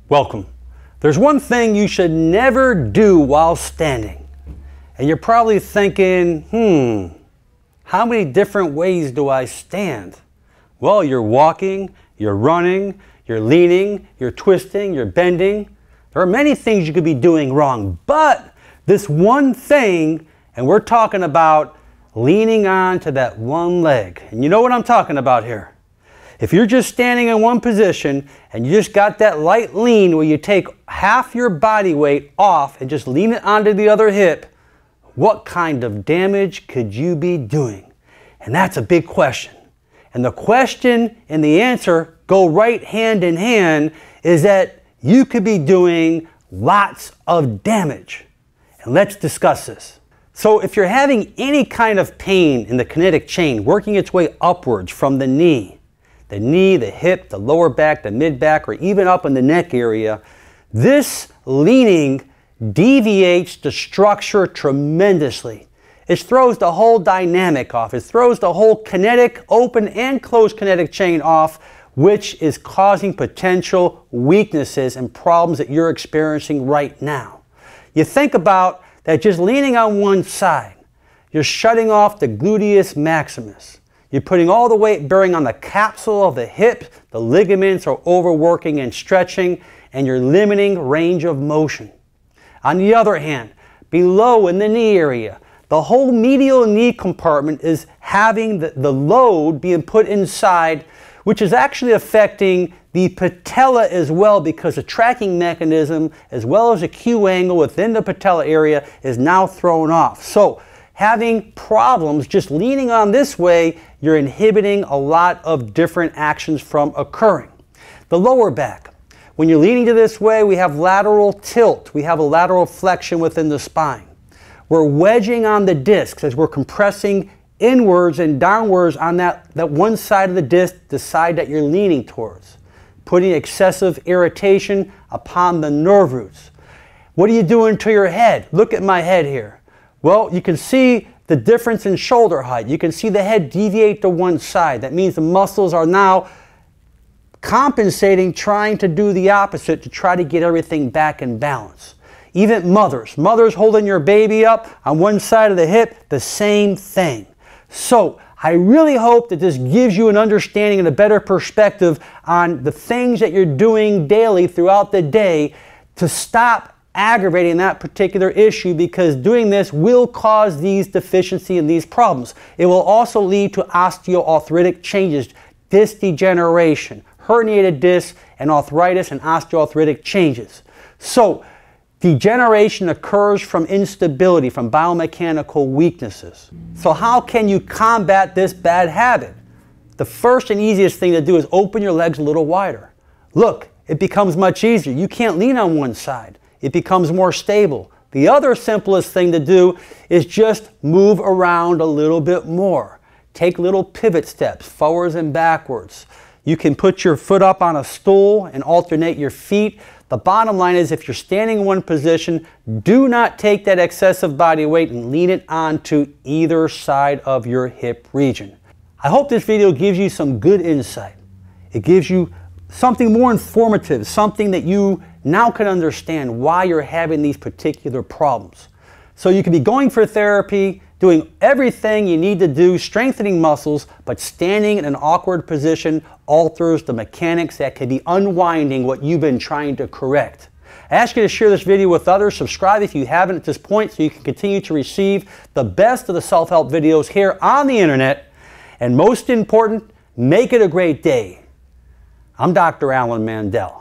Welcome. There's one thing you should never do while standing. And you're probably thinking, how many different ways do I stand? Well, you're walking, you're running, you're leaning, you're twisting, you're bending. There are many things you could be doing wrong, but this one thing, and we're talking about leaning on to that one leg. And you know what I'm talking about here. If you're just standing in one position and you just got that light lean where you take half your body weight off and just lean it onto the other hip, what kind of damage could you be doing? And that's a big question. And the question and the answer go right hand in hand, is that you could be doing lots of damage. And let's discuss this. So if you're having any kind of pain in the kinetic chain working its way upwards from the knee, the hip, the lower back, the mid back, or even up in the neck area, this leaning deviates the structure tremendously. It throws the whole dynamic off. It throws the whole kinetic, open and closed kinetic chain off, which is causing potential weaknesses and problems that you're experiencing right now. You think about that just leaning on one side, you're shutting off the gluteus maximus. You're putting all the weight bearing on the capsule of the hip, the ligaments are overworking and stretching, and you're limiting range of motion. On the other hand, below in the knee area, the whole medial knee compartment is having the load being put inside, which is actually affecting the patella as well, because the tracking mechanism as well as the Q angle within the patella area is now thrown off. So having problems just leaning on this way, you're inhibiting a lot of different actions from occurring. The lower back. When you're leaning to this way, we have lateral tilt. We have a lateral flexion within the spine. We're wedging on the discs as we're compressing inwards and downwards on that one side of the disc, the side that you're leaning towards, putting excessive irritation upon the nerve roots. What are you doing to your head? Look at my head here. Well, you can see the difference in shoulder height. You can see the head deviate to one side. That means the muscles are now compensating, trying to do the opposite to try to get everything back in balance. Even mothers holding your baby up on one side of the hip, the same thing. So I really hope that this gives you an understanding and a better perspective on the things that you're doing daily throughout the day to stop aggravating that particular issue, because doing this will cause these deficiency and these problems. It will also lead to osteoarthritic changes, disc degeneration, herniated discs, and arthritis and osteoarthritic changes. So degeneration occurs from instability, from biomechanical weaknesses. So how can you combat this bad habit? The first and easiest thing to do is open your legs a little wider. Look, it becomes much easier. You can't lean on one side. It becomes more stable. The other simplest thing to do is just move around a little bit more. Take little pivot steps, forwards and backwards. You can put your foot up on a stool and alternate your feet. The bottom line is, if you're standing in one position, do not take that excessive body weight and lean it onto either side of your hip region. I hope this video gives you some good insight. It gives you something more informative, something that you now can understand why you're having these particular problems. So you can be going for therapy, doing everything you need to do, strengthening muscles, but standing in an awkward position alters the mechanics that could be unwinding what you've been trying to correct. I ask you to share this video with others. Subscribe if you haven't at this point so you can continue to receive the best of the self-help videos here on the internet. And most important, make it a great day. I'm Dr. Alan Mandell.